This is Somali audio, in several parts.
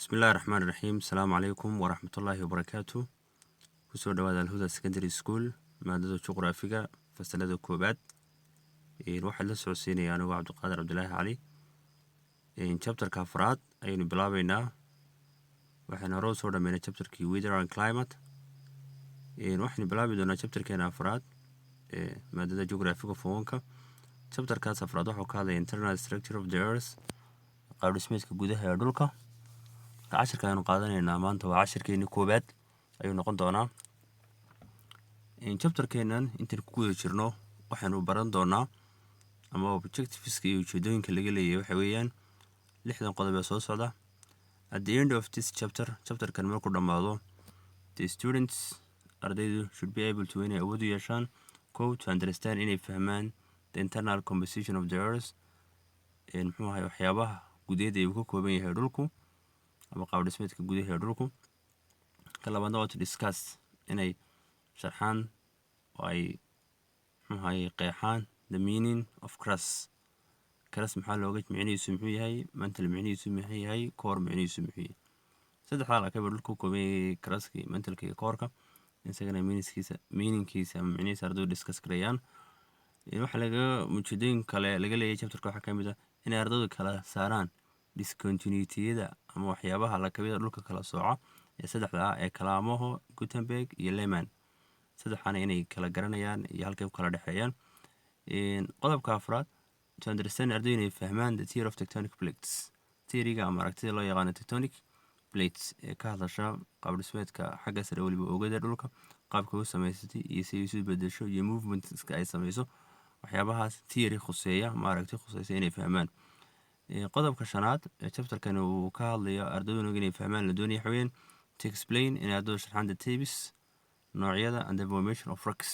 بسم الله الرحمن الرحيم. السلام عليكم ورحمة الله وبركاته. kusoo dhawaada Alhuda Secondary School maadada juqraafiga fasalada koobaad. waxaan la socodsiinayaa anigu Cabdiqaadir Cabdilaahi Cali. chapterka afraad ayaynu bilaabaynaa. waxaan hore soo dhameynay chapterkii Weather and Climate. waxaan bilaabi doonaa chapterkeena afraad maadada juqraafiga foonka. chapterkaas afraad wuxuu ka hadlayaa internal structure of the earth, qaab dhismeedka gudaha ee dhulka. cashirka aynu qaadanaynaa maanta waa cashirkeeni koobaad ayuu noqon doonaa. chapterkeenan intaan ku guda jirno waxaanu baran doonaa ama objectiveska iyo ujeedooyinka laga leeyahay waxa weeyaan 6 qodob ee soo socda. At the end of this chapterkan markuu dhamaado, the students ardaydu should be able to inay awood u yeeshaan to understand inay fahmaan the internal composition of the earth, muxuu ahay waxyaabaha gudaheeda uu ka kooban yahay dhulku ama qaab dhismeedka gudaha ee dhulku. ka labaadna waa to discuss inay sharxaan oo ay muxuu ahay qeexaan the meaning of crust maxaa looga micnihiisu muxuu yahay, mantle micnihiisu muxuu yahay, core micnihiisu muxuu yahay. saddexda la kaba dhulku kooban yahay crust mantle iyo core-ka, isagana meaningkiisa ama micnihiisa ardaydu discuss gareeyaan. waxa laga ujeedooyin kale laga leeyahay chapterka waxaa kamid ah inay ardaydu kala saaraan discontinuity-yada ama waxyaabaha la kabida dhulka kala sooca ee saddexda ah ee Kalamoho, Gutenberg iyo Lehmann. saddexana inay kala garanayaan iyo halkay ku kala dhaxeeyaan. qodobka afraad, to understand ardaydu inay fahmaan the theory of tectonic plates, theory-ga ama aragtida loo yaqaano tectonic plates ee ka hadlasha qaab dhismeedka xagga sare waliba oogada dhulka, qaabka uu samaysatay iyo si ay isu bedesho iyo movementska ay samayso. waxyaabahaas theory khuseeya ama aragti khuseysa inay fahmaan. qodobka shanaad ee chapterkan uu ka hadlayo ardaydu inay fahmaan la doonayo xaween to explain in ardaydu sharxaan the types, noocyada and the formation of rocks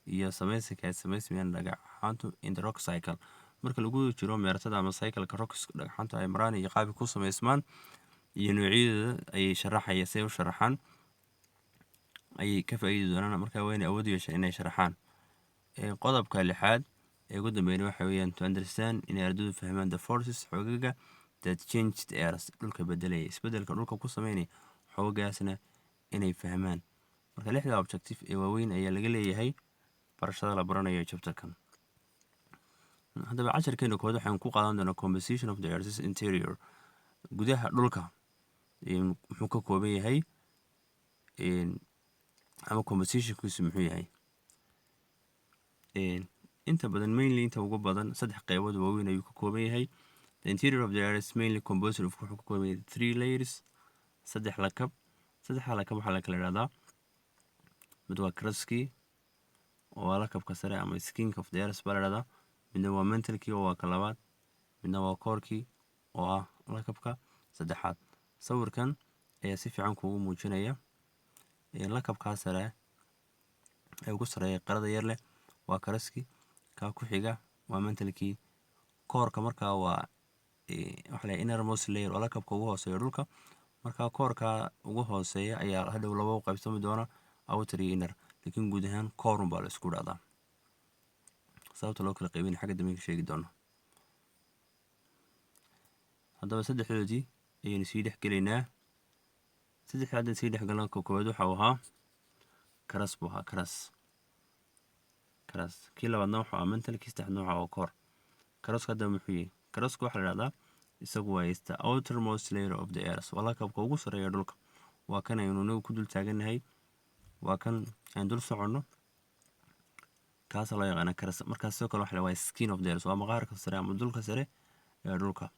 iyo samayska ay samaysmayaan dhagaxaantu in the rock cycle. marka lagu jiro meertada ama cycle-ka rocks dhagaxaantu ay maraan iyo qaabka ku samaysmaan iyo noocyadooda ay sharaxaya say u sharaxaan ay ka faa'iidi doonaan. marka waa inay awood u yeeshaan inay sharaxaan. qodobka lixaad ee ugu dambeeyay waxa weeyaan to understand inay ardaydu fahmaan the forces xoogagga that change the earth, dhulka bedelaya isbedelka dhulka ku sameynaya xoogagaasna inay fahmaan. marka 6 objective ee waaweyn ayaa laga leeyahay barashada la baranayo chapterkan. haddaba casharkeena koowaad waxaan ku qaadan doonaa composition of the earth's interior, gudaha dhulka muxuu ka kooban yahay ama compositionkiisu muxuu yahay. inta badan mainly inta ugu badan 3 qaybood waaweyn ayuu ka kooban yahay. The interior of the earth is mainly composed of wuxuu ka kooban yahay 3 layers, 3 lakab. 3 lakab waxaa la kala yiraahdaa mid waa crust-kii oo waa lakabka sare ama skin of the earth baa la yiraahdaa, midna waa mantle-kii oo waa ka labaad, midna waa core-kii oo ah lakabka saddexaad. sawirkan ayaa si fiican kuugu muujinaya lakabka sare ee ugu sareeya qarada yar leh waa crust-kii, ka ku xiga waa mantle-kii, core-ka markaa waa waxa la innermost layer oo lakabka ugu hooseeya dhulka. markaa core-ka ugu hooseeya ayaa hadhow laba u qaybsami doona outer iyo inner, laakiin guud ahaan core baa la isku dhacdaa. sababta loo kala qaybin xagga dambe ka sheegi doona. haddaba saddexdoodii ayaynu sii dhex gelaynaa. saddexda sii dhex galan koowaad waxa uu ahaa crust buu ahaa crust. kii labaadna waxa uu mantle, kii saddexaadna waxa uu core. crust hadda muxuu yahay? crust waxa la yiraahdaa isagu waa the outermost layer of the earth, waa lakabka ugu sareeya dhulka. waa kan aynu ku dul taaganahay, waa kan aan dul soconno, kaas loo yaqaan crust. markaas sidoo kale waxa la waa skin of the earth, waa maqaarka sare ama dulka sare ee dhulka.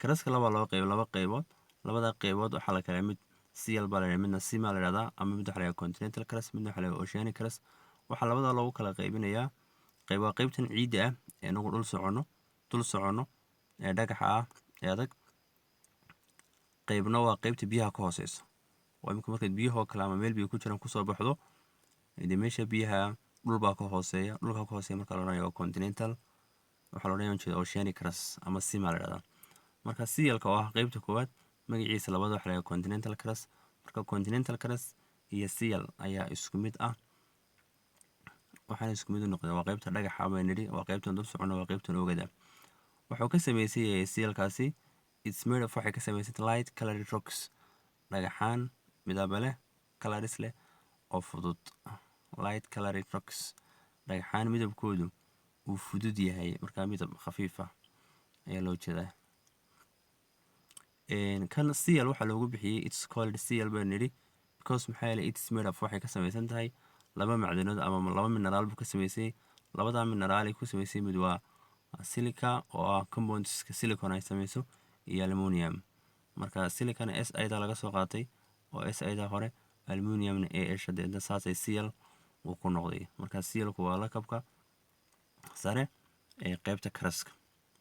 crust-ka laba qaybood. labada qaybood waxa la kala mid seal baa la yiraahdaa, midna seam la yiraahdaa, ama mid waxa la yiraahdaa continental crust, midna waxa la yiraahdaa oceanic crust. waxa labada loogu kala qaybinayaa waa qaybtan ciidda ah ee nagu dul socono ee dhagaxa ah ee adag. qaybna waa qaybta biyaha ka hooseysa, waa imika markaad biyaha kala ama meel biyo ku jiraan kusoo baxdo meesha biyaha dhul baa ka hooseeya, dhulka ka hooseeya marka la odhanayo continental, waxa la odhanayaa oceanic crust ama seam la yiraahdaa. marka seal-ka oo ah qaybta koowaad magaciisa labada waxa la yiraahdaa continental crust. marka continental crust iyo seal ayaa isku mid ah, waxaana isku mid u noqday waa qaybta dhagaxa ama nidhi, waa qaybtan dul socono, waa qaybtan oogada. wuxuu ka samaysan yahay seal-kaasi it's made of waxay ka samaysan light colored rocks dhagaxaan midaba leh colours leh oo fudud light colored rocks dhagaxaan midabkoodu uu fudud yahay markaa midab khafiif ah ayaa loo jeedaa kan seal waxaa loogu bixiyey it's called seal baan nidhi because maxaa yeelay it's made of waxay ka samaysan tahay laba macdanood ama laba mineraal buu ka samaysay labadaa mineraal ay ku samaysay mid waa silica oo ah compoundska silicon ay samayso iyo aluminium marka silicana s ida laga soo qaatay oo s ida hore aluminiumna a esha deedna saasay seal uu ku noqday marka sealku waa lakabka sare ee qaybta karaska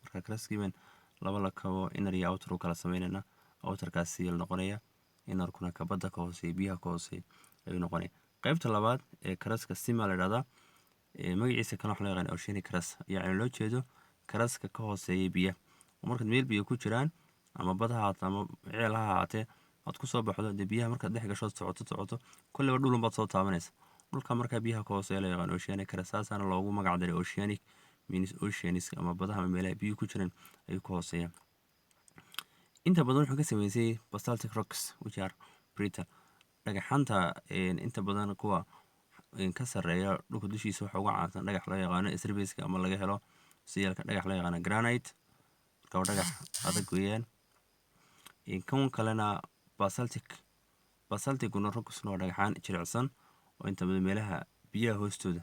marka karaskiiban laba lakabo inner iyo outer u kala sameynayna outerkaas seal noqonaya innerkuna kabadda ka hooseeya biyaha ka hooseeya ayuu noqonaya qaybta labaad ee karaska sima la dhahdaa magaciisa kale waxaa loo yaqaan oceanic crust yacni loo jeedo karaska ka hooseeya biyaha markaad meel biyo ku jiraan ama bad ha ahaato ama ceel ha ahaatee aad ku soo baxdo dee biyaha markaad dhex gasho socoto kolleyba dhulun baad soo taabanaysa dhulka markaa biyaha ka hooseeya la yaqaan oceanic crust saasaana loogu magac daray oceanic means oceans ama badaha ama meelaha biyuhu ku jiraan ayuu ka hooseeya inta badan wuxuu ka sameysay basaltic rocks which are brittle dhagaxanta inta badan kuwa ka sarreeya dhulka dushiisa waxa uga caansan dhagax loo yaqaano srbaska ama laga helo siyaalka dhagax loo yaqaano granite marka waa dhagax adag weeyaan kan kalena basalticuna rocksna waa dhagaxaan jilicsan oo inta badan meelaha biyaha hoostooda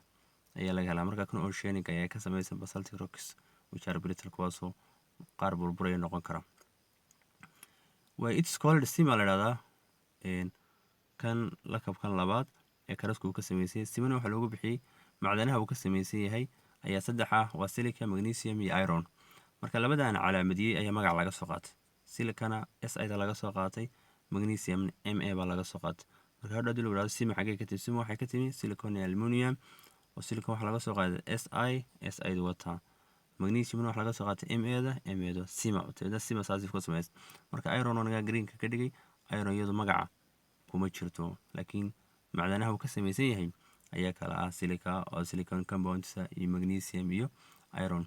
ayaa laga helaa marka kan oceanic ayaa ka samaysan basaltic rocks which are brittle kuwaasoo qaar burburaya noqon kara waa it's called sima la dhahdaa kan lakabkan labaad ee karasku uu ka samaysay simana waxaa loogu bixiyey macdanaha uu ka samaysan yahay ayaa saddex ah waa silica magnesium iyo iron marka labadan calaamadiyey ayaa magac laga soo qaatay silicana s ida laga soo qaatay magnesium m a baa laga soo qaatay marka hadha hadii lagu dhahdo sima xaggee ka timi sima waxay ka timi silicon iyo aluminium oo silicon waxaa laga soo qaaday s ida wataa magnesiumna waxaa laga soo qaatay m eda sima teeda sima saasi ku samaysan marka iron oo nagaa greenka ka dhigay iron iyadu magaca kuma jirto laakiin macdanaha uu ka samaysan yahay ayaa kala ah silica oo silicon compounds iyo magnesium iyo iron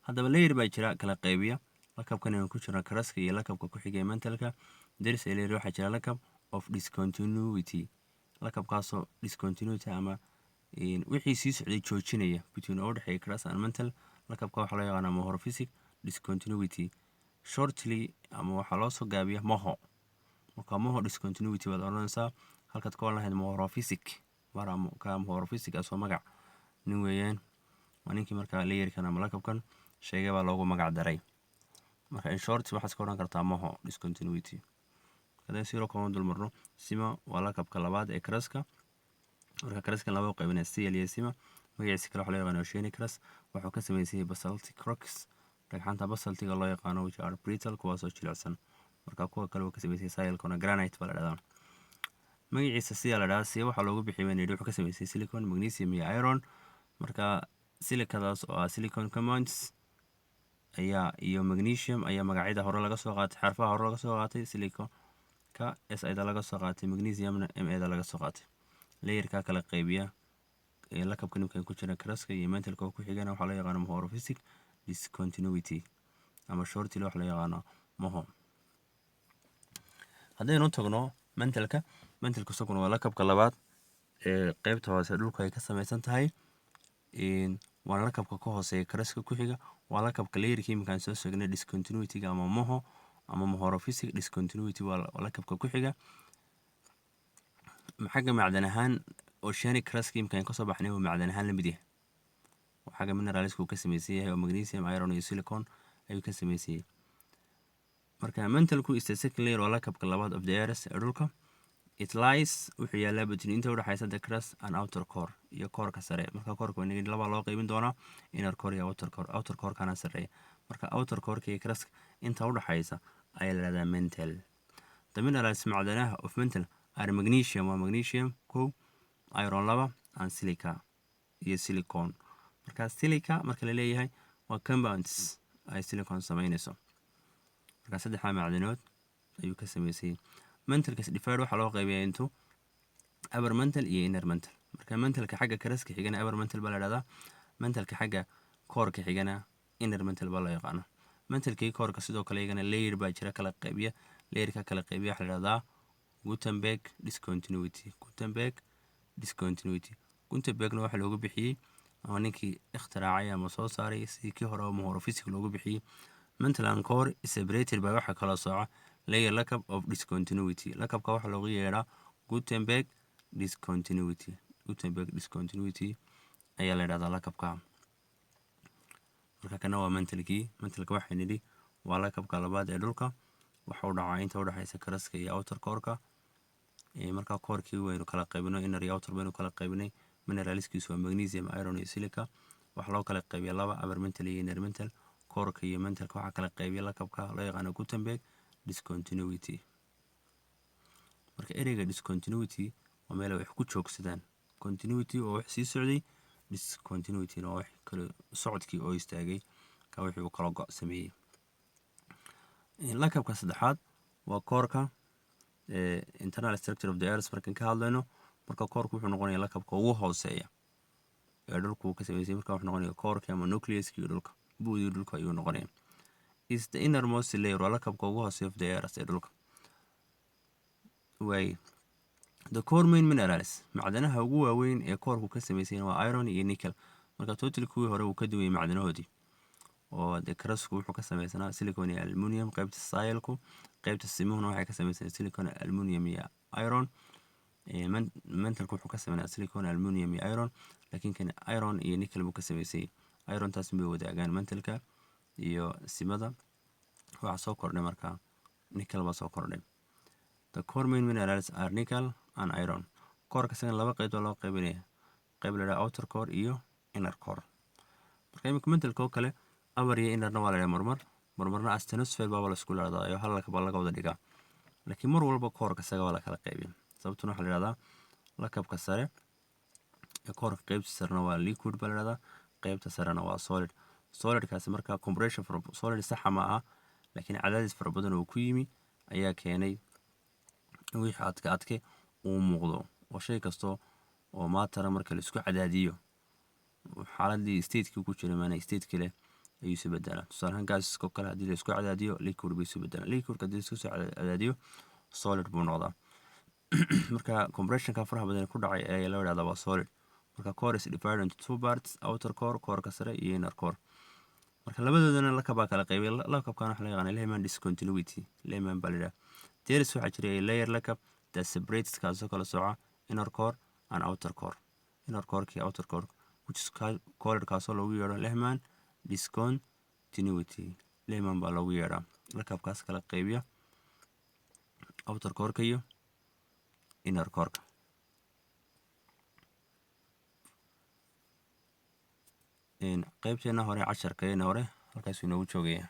haddaba layer baa jira kala qaybiya lakabkan inaan ku jirno karaska iyo lakabka ku xigay mantalka daris layer waxaa jira lakab of discontinuity lakabkaasoo discontinuity ama wixii sii socday joojinaya between oo dhexeeya karas and mantal lakabka waxaa loo yaqaanaa mohorphic discontinuity shortly ama waxaa loo soo gaabiya moho marka moho discontinuity baad odhanaysaa halkaad ka oran lahayd mohorphic ka mohorphic asoo magac nin weeyaan waa ninkii markaa layerkan ama lakabkan sheegay baa loogu magac daray marka in short waxaad ka odhan kartaa moho discontinuity haddaan siro kooban dulmarno sima waa lakabka labaad ee karaska marka karaskan laba qaybinaya cl iyo sima magaciisa kale waxaa loo yaqaana oceanic crust wuxuu ka samaysay basaltic rocks dhagxaanta basaltiga loo yaqaano which are brittle kuwaasoo jilicsan marka kuwa kale uu ka samaysay silicona granite baa la dhahdaa magaciisa siya la dhahdaa siya waxaa loogu bixiyay baan yidhi wuxuu ka samaysay silicon magnesium iyo iron marka silicadaas oo ah silicon compounds ayaa iyo magnesium ayaa magacyada hore laga soo qaatay xarfaha hore laga soo qaatay siliconka s ida laga soo qaatay magnesiumna m eda laga soo qaatay layerka kala qaybiya lakabka nimkan ku jira karaska iyo mantalka ku xigana waxaa loo yaqaano mohorphic discontinuity ama shortly waxaa loo yaqaano moho haddaynu tagno mantalka isaguna waa lakabka labaad ee qaybta hoose dhulku ay ka samaysan tahay waa lakabka ka hooseeya karaska ku xiga waa lakabka layerka iminkaan soo sheegnay discontinuityga ama moho ama mohorphic discontinuity waa lakabka ku xiga xagga macdan ahaan oceanic cruska iminkaan kasoo baxnay uu macdan ahaan la mid yahay xagga mineralska uu ka samaysan yahay oo magnesium iron iyo silicon ayuu ka samaysan yahay marka mantalku is the second layer oo lakabka labaad of the earth ee dhulka it lies wuxuu yaalaa between inta udhexaysa the crust and outer core iyo koorka sare marka koorka waa laba loo qaybin doonaa inner core iyo outer core kana sareeya marka outer coreka iyo crust inta udhexaysa ayaa la yidhahdaa mantle the minerals macdanaha of mantle are magnesium waa magnesium 1 iron 2 and silica iyo silicon marka silica marka la leeyahay waa compounds ay silicon samaynayso marka saddexda macdanood ayuu ka samaysay mantalkas difaad waxaa loo qaybiyaa into upper mantle iyo inner mantle marka mantalka xagga karaska xigana upper mantle baa la dhahdaa mantalka xagga koorka xigana inner mantle baa loo yaqaana mentalkii koorka sidoo kale iyagana layer baa jira kala qaybiya. layerka kala qaybiya waxaa la yidhahdaa Gutenberg discontinuity. Gutenbergna waxaa loogu bixiyey ama ninkii ikhtiraacay ama soo saaray sidii kii hore homomorphic loogu bixiyey. mental and core is separated by waxa kala sooca layer lakab of discontinuity. lakabka waxaa loogu yeedhaa Gutenberg discontinuity ayaa la yidhahdaa lakabka. marka kana waa mentalka waxay nidhi waa lakabka labaad ee dhulka. waxa u dhacaa inta u dhaxaysa karaska iyo outer core-ka. marka core-kii waynu kala qaybinay, inner iyo outer baynu kala qaybinay. mineralskiisu waa magnesium, iron iyo silica. waxa loo kala qaybiya laba, upper mental iyo inner mental. core-ka iyo mentalka waxaa kala qaybiya lakabka loo yaqaano Gutenberg discontinuity. marka ereyga discontinuity waa meel ay wax ku joogsadaan. continuity oo wax sii socday, discontinuity oo wax kale socodkii oo istaagay, ka wixii uu kala go' sameeyey. lakabka saddexaad waa core-ka internal structure of the earth. markaan ka hadlayno, marka core-ku wuxuu noqonayaa lakabka ugu hooseeya ee dhulku ka sameysay. marka wuxuu noqonayaa core-ka ama nucleus-kii dhulka, bu'dii dhulka ayuu noqonayaa. is the innermost layer, waa lakabka ugu hooseeya of the earth ee dhulka. the core main minerals, macdanaha ugu waaweyn ee core-ku ka sameysay waa iron iyo nickel. marka total kuwii hore uu ka duwayay macdanahoodii. oo de karasku wuxuu ka sameysanaa silicon iyo aluminium. qaybta sileku, qaybta simuhuna waxay ka sameysanaa silicon, aluminium iyo iron. mentalku wuxuu ka sameynaa silicon, aluminium iyo iron. laakiin kan iron iyo nickel buu ka sameysay. iron taas bay wadaagaan mentalka iyo simada. waxaa soo kordhay markaa nickel baa soo kordhay. the core main minerals are nickel and iron. core-ka isagan laba qayb oo loo qaybinaya, qayb la yidhaha outer core iyo inner core. marka imika mentalka oo kale upper iyo innerna waa la yidhaha marmarna asthenosphere baa la isku leedahay, hal lakab baa laga wada dhigaa. laakiin mar walba core-ka isaga waa la kala qaybiya. sababtuna waxaa la yidhahdaa lakabka sare ee core-ka qaybta sarena waa liquid baa la yidhahdaa, qaybta sarena waa solid. solidkaasi markaa compression solid saxa ma aha, laakiin cadaadis fara badan oo ku yimi ayaa keenay in wixii adke uu muuqdo. oo shay kasto oo maatara marka la isku cadaadiyo xaaladii stateki ku jiray maana state kale ayuu isu bedelaa. tusaale ahaan gaasiskoo kale haddii la isku cadaadiyo liquid bay isu bedelaan. liquidka haddii la isku soo cadaadiyo solid buu noqdaa. marka compressionka faraha badan ku dhacay ayaa loo yidhahdaa waa solid. marka core is divided into two parts, outer core, core-ka sare iyo inner core. marka labadoodana lakabaa kala qaybay. lakabkan waxaa la yaqaana Lehman discontinuity. Lehman baa la yidhaha. there's waxaa jiray layer lakab that separates kaasoo kala sooca inner core and outer core. inner core-kii outer core which is called kaasoo loogu yeedho Lehman discontinuity. Lehman baa loogu yeedhaa lakabkaas kala qaybiya outer core-ka iyo inner core-ka. qaybteena hore casharkeena hore halkaas inoogu joogaya.